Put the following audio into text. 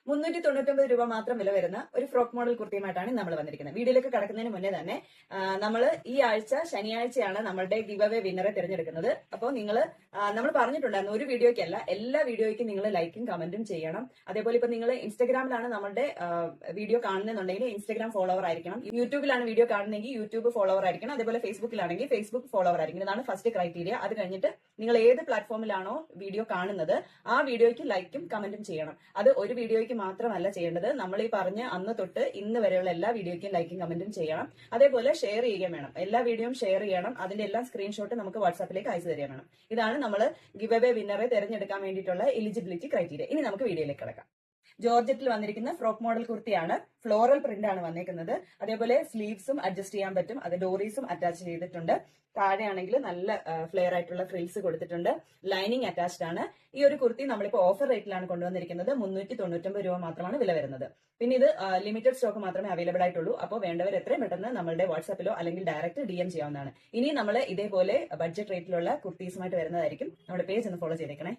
399 രൂപ മാത്രം വില വരുന്ന ഒരു ഫ്രോക്ക് മോഡൽ കുർത്തിയുമായിട്ടാണ് നമ്മൾ വന്നിരിക്കുന്നത്. വീഡിയോയിലേക്ക് കടക്കുന്നതിന് മുന്നേ തന്നെ നമ്മൾ ഈ ആഴ്ച ശനിയാഴ്ചയാണ് നമ്മളുടെ ഗിവ് അവേ വിന്നറെ തിരഞ്ഞെടുക്കുന്നത്. അപ്പോൾ നമ്മൾ പറഞ്ഞിട്ടുണ്ടായിരുന്നു ഒരു വീഡിയോയ്ക്കല്ല, എല്ലാ വീഡിയോയ്ക്കും നിങ്ങൾ ലൈക്കും കമന്റും ചെയ്യണം. അതേപോലെ ഇപ്പൊ നിങ്ങൾ ഇൻസ്റ്റാഗ്രാമിലാണ് നമ്മളുടെ വീഡിയോ കാണുന്നുണ്ടെങ്കിൽ ഇൻസ്റ്റാഗ്രാം ഫോളോവർ ആയിരിക്കണം, യൂട്യൂബിലാണ് വീഡിയോ കാണുന്നെങ്കിൽ യൂട്യൂബ് ഫോളോവർ ആയിരിക്കണം, അതേപോലെ ഫേസ്ബുക്കിലാണെങ്കിൽ ഫേസ്ബുക്ക് ഫോളോവർ ആയിരിക്കണം. ഇതാണ് ഫസ്റ്റ് ക്രൈറ്റീരിയ. അത് കഴിഞ്ഞിട്ട് നിങ്ങൾ ഏത് പ്ലാറ്റ്ഫോമിലാണോ വീഡിയോ കാണുന്നത് ആ വീഡിയോയ്ക്ക് ലൈക്കും കമന്റും ചെയ്യണം. അത് ഒരു വീഡിയോയ്ക്ക് മാത്രമല്ല ചെയ്യേണ്ടത്, നമ്മൾ ഈ പറഞ്ഞ അന്ന് തൊട്ട് ഇന്ന് വരെയുള്ള എല്ലാ വീഡിയോയ്ക്കും ലൈക്കും കമന്റും ചെയ്യണം. അതേപോലെ ഷെയർ ചെയ്യുകയും വേണം. എല്ലാ വീഡിയോയും ഷെയർ ചെയ്യണം. അതിന്റെ എല്ലാം സ്ക്രീൻഷോട്ട് നമുക്ക് വാട്സാപ്പിലേക്ക് അയച്ചു തരികയും വേണം. ഇതാണ് നമ്മൾ ഗിവ് അവേ വിന്നറെ തിരഞ്ഞെടുക്കാൻ വേണ്ടിയിട്ടുള്ള എലിജിബിലിറ്റി ക്രൈറ്റീരിയ. ഇനി നമുക്ക് വീഡിയോയിലേക്ക് കിടക്കാം. ജോർജറ്റിൽ വന്നിരിക്കുന്ന ഫ്രോക്ക് മോഡൽ കുർത്തിയാണ്. ഫ്ലോറൽ പ്രിന്റ് ആണ് വന്നിരിക്കുന്നത്. അതേപോലെ സ്ലീവ്സും അഡ്ജസ്റ്റ് ചെയ്യാൻ പറ്റും. അത് ഡോറീസും അറ്റാച്ച് ചെയ്തിട്ടുണ്ട്. താഴെയാണെങ്കിൽ നല്ല ഫ്ലെയർ ആയിട്ടുള്ള ഫ്രിൽസ് കൊടുത്തിട്ടുണ്ട്. ലൈനിങ് അറ്റാച്ച്ഡ് ആണ്. ഈ ഒരു കുർത്തി നമ്മളിപ്പോൾ ഓഫർ റേറ്റിലാണ് കൊണ്ടുവന്നിരിക്കുന്നത്. 399 രൂപ മാത്രമാണ് വില വരുന്നത്. പിന്നെ ഇത് ലിമിറ്റഡ് സ്റ്റോക്ക് മാത്രമേ അവൈലബിൾ ആയിട്ടുള്ളൂ. അപ്പോൾ വേണ്ടവർ എത്രയും പെട്ടെന്ന് നമ്മളുടെ വാട്സാപ്പിലോ അല്ലെങ്കിൽ ഡയറക്റ്റ് DM ചെയ്യാവുന്നതാണ്. ഇനി നമ്മൾ ഇതേപോലെ ബഡ്ജറ്റ് റേറ്റിലുള്ള കുർത്തീസുമായിട്ട് വരുന്നതായിരിക്കും. നമ്മുടെ പേജ് ഒന്ന് ഫോളോ ചെയ്തേക്കണേ.